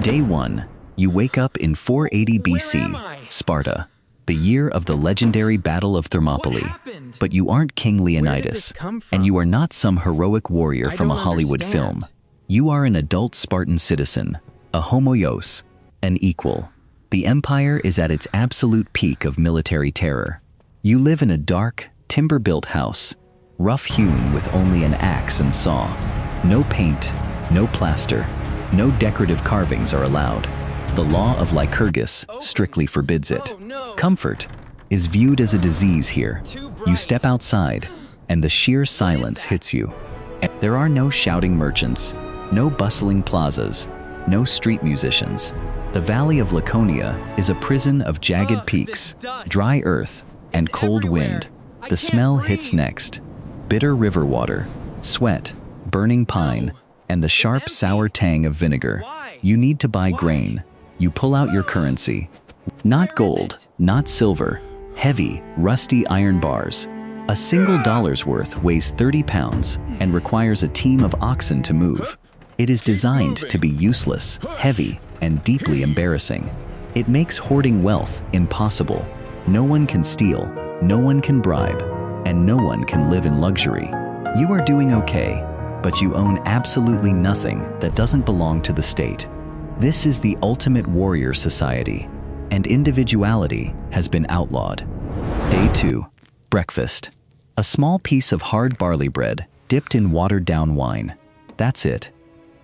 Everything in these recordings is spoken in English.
Day 1. You wake up in 480 BC, Sparta, the year of the legendary Battle of Thermopylae. But you aren't King Leonidas, and you are not some heroic warrior from a Hollywood film. You are an adult Spartan citizen, a homoios, an equal. The empire is at its absolute peak of military terror. You live in a dark, timber-built house, rough-hewn with only an axe and saw. No paint, no plaster, no decorative carvings are allowed. The law of Lycurgus strictly forbids it. Comfort is viewed as a disease here. You step outside, and the sheer silence hits you. There are no shouting merchants, no bustling plazas, no street musicians. The Valley of Laconia is a prison of jagged peaks, dry earth, and cold wind. The smell hits next. Bitter river water, sweat, burning pine, and the sharp, sour tang of vinegar. You need to buy grain. You pull out your currency. Not gold, not silver, heavy, rusty iron bars. A single dollar's worth weighs 30 pounds and requires a team of oxen to move. It is designed to be useless, heavy, and deeply embarrassing. It makes hoarding wealth impossible. No one can steal, no one can bribe, and no one can live in luxury. You are doing okay, but you own absolutely nothing that doesn't belong to the state. This is the ultimate warrior society, and individuality has been outlawed. Day 2. Breakfast. A small piece of hard barley bread dipped in watered-down wine. That's it.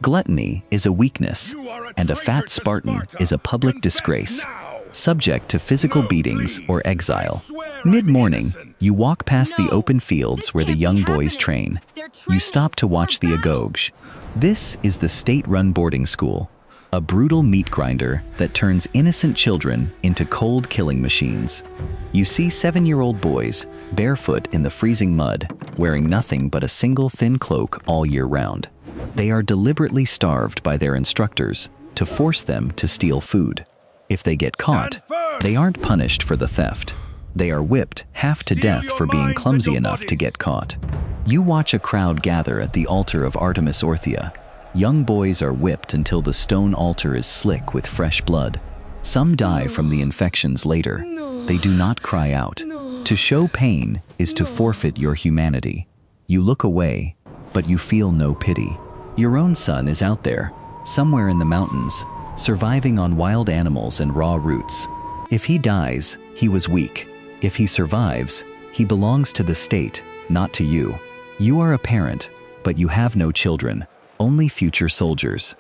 Gluttony is a weakness, and a fat Spartan is a public disgrace, subject to physical beatings or exile. Mid-morning, you walk past the open fields where the young boys train. You stop to watch the Agoge. This is the state-run boarding school, a brutal meat grinder that turns innocent children into cold killing machines. You see 7-year-old boys, barefoot in the freezing mud, wearing nothing but a single thin cloak all year round. They are deliberately starved by their instructors to force them to steal food. If they get caught, they aren't punished for the theft. They are whipped half to death for being clumsy enough to get caught. You watch a crowd gather at the altar of Artemis Orthia. Young boys are whipped until the stone altar is slick with fresh blood. Some die from the infections later. They do not cry out. To show pain is to forfeit your humanity. You look away, but you feel no pity. Your own son is out there, somewhere in the mountains, surviving on wild animals and raw roots. If he dies, he was weak. If he survives, he belongs to the state, not to you. You are a parent, but you have no children, only future soldiers.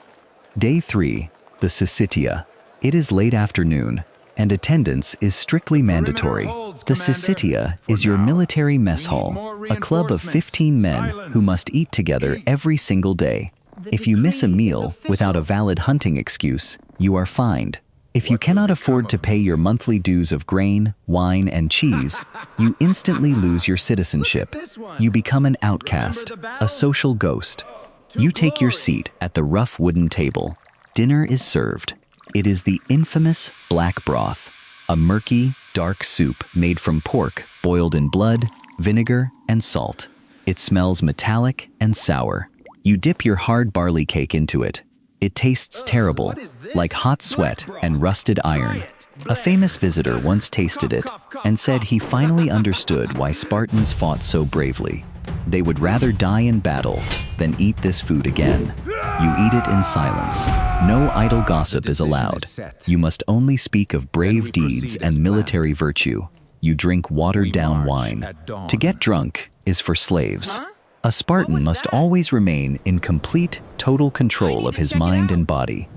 Day 3. The Syssitia. It is late afternoon, and attendance is strictly mandatory. The Syssitia is your military mess hall, a club of 15 men who must eat together every single day. If you miss a meal without a valid hunting excuse, you are fined. If you cannot afford to pay your monthly dues of grain, wine, and cheese, you instantly lose your citizenship. You become an outcast, a social ghost. You take your seat at the rough wooden table. Dinner is served. It is the infamous black broth, a murky, dark soup made from pork boiled in blood, vinegar, and salt. It smells metallic and sour. You dip your hard barley cake into it. It tastes terrible, like hot sweat and rusted iron. A famous visitor once tasted it and said he finally understood why Spartans fought so bravely. They would rather die in battle than eat this food again. You eat it in silence. No idle gossip is allowed. You must only speak of brave deeds and military virtue. You drink watered-down wine. To get drunk is for slaves. A Spartan must always remain in complete, total control of his mind and body.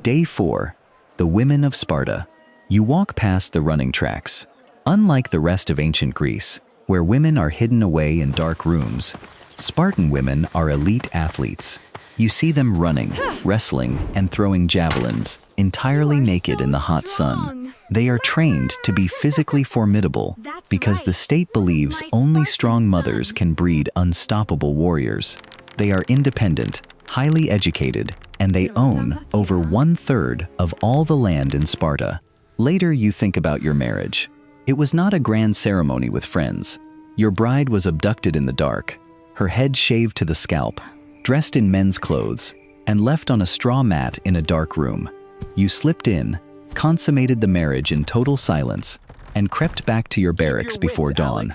Day 4. The women of Sparta. You walk past the running tracks. Unlike the rest of ancient Greece, where women are hidden away in dark rooms, Spartan women are elite athletes. You see them running, wrestling, and throwing javelins, entirely naked in the hot sun. They are trained to be physically formidable because the state believes only strong mothers can breed unstoppable warriors. They are independent, highly educated, and they own over 1/3 of all the land in Sparta. Later you think about your marriage. It was not a grand ceremony with friends. Your bride was abducted in the dark, her head shaved to the scalp, dressed in men's clothes, and left on a straw mat in a dark room. You slipped in, consummated the marriage in total silence, and crept back to your barracks before dawn.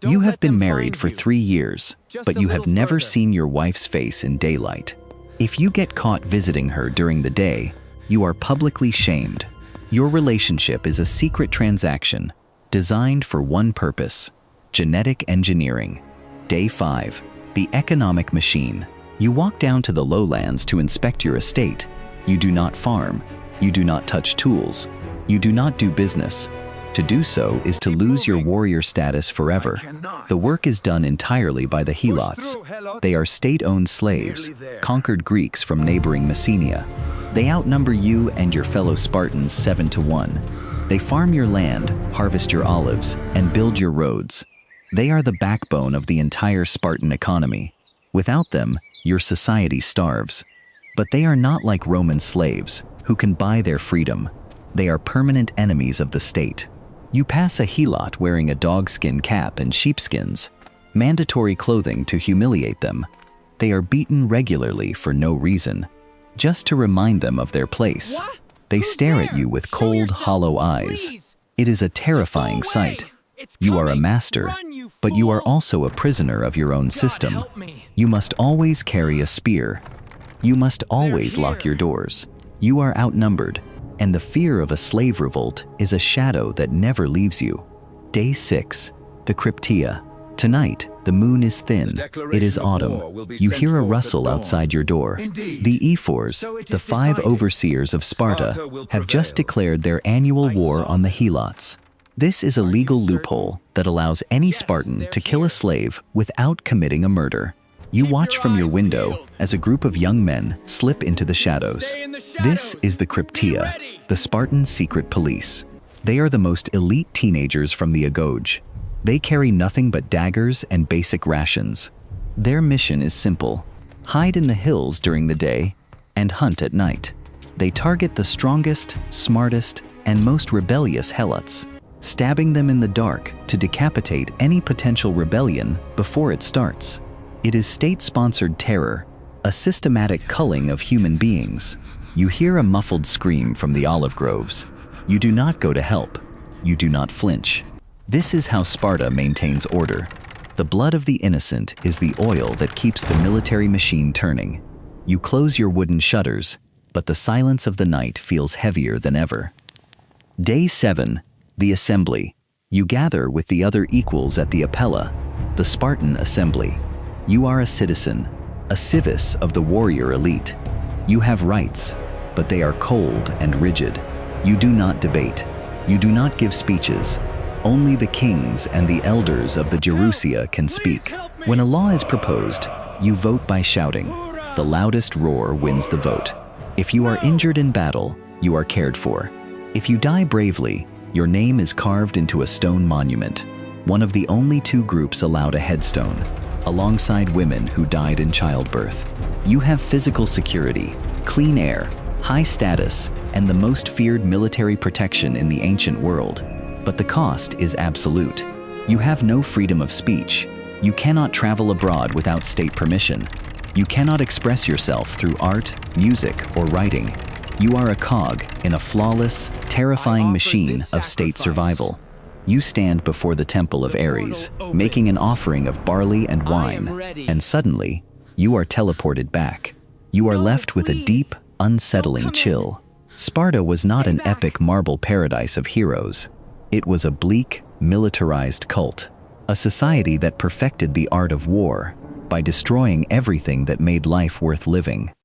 You have been married for 3 years, but you have never seen your wife's face in daylight. If you get caught visiting her during the day, you are publicly shamed. Your relationship is a secret transaction designed for one purpose: genetic engineering. Day 5. The economic machine. You walk down to the lowlands to inspect your estate. You do not farm. You do not touch tools. You do not do business. To do so is to lose your warrior status forever. The work is done entirely by the Helots. They are state-owned slaves, conquered Greeks from neighboring Messenia. They outnumber you and your fellow Spartans 7 to 1. They farm your land, harvest your olives, and build your roads. They are the backbone of the entire Spartan economy. Without them, your society starves. But they are not like Roman slaves, who can buy their freedom. They are permanent enemies of the state. You pass a Helot wearing a dogskin cap and sheepskins, mandatory clothing to humiliate them. They are beaten regularly for no reason, just to remind them of their place. What? They stare at you with cold, hollow eyes. Please. It is a terrifying sight. You are a master, but you are also a prisoner of your own system. help me. You must always carry a spear. You must always lock your doors. You are outnumbered, and the fear of a slave revolt is a shadow that never leaves you. Day 6. The Krypteia. Tonight, the moon is thin. It is autumn. You hear a rustle outside your door. The ephors, the 5 overseers of Sparta, have just declared their annual war on the Helots. This is a legal loophole that allows any Spartan to kill a slave without committing a murder. You watch from your window as a group of young men slip into the shadows. This is the Krypteia, the Spartan secret police. They are the most elite teenagers from the Agoge. They carry nothing but daggers and basic rations. Their mission is simple: hide in the hills during the day and hunt at night. They target the strongest, smartest, and most rebellious Helots, stabbing them in the dark to decapitate any potential rebellion before it starts. It is state-sponsored terror, a systematic culling of human beings. You hear a muffled scream from the olive groves. You do not go to help. You do not flinch. This is how Sparta maintains order. The blood of the innocent is the oil that keeps the military machine turning. You close your wooden shutters, but the silence of the night feels heavier than ever. Day 7. The assembly. You gather with the other equals at the Apella, the Spartan assembly. You are a citizen, a civis of the warrior elite. You have rights, but they are cold and rigid. You do not debate. You do not give speeches. Only the kings and the elders of the Gerousia can speak. When a law is proposed, you vote by shouting. The loudest roar wins the vote. If you are injured in battle, you are cared for. If you die bravely, your name is carved into a stone monument, one of the only 2 groups allowed a headstone, alongside women who died in childbirth. You have physical security, clean air, high status, and the most feared military protection in the ancient world. But the cost is absolute. You have no freedom of speech. You cannot travel abroad without state permission. You cannot express yourself through art, music, or writing. You are a cog in a flawless, terrifying machine of state survival. You stand before the temple of Ares, making an offering of barley and wine, and suddenly, you are teleported back. You are left with a deep, unsettling chill. Sparta was not an epic marble paradise of heroes. It was a bleak, militarized cult, a society that perfected the art of war by destroying everything that made life worth living.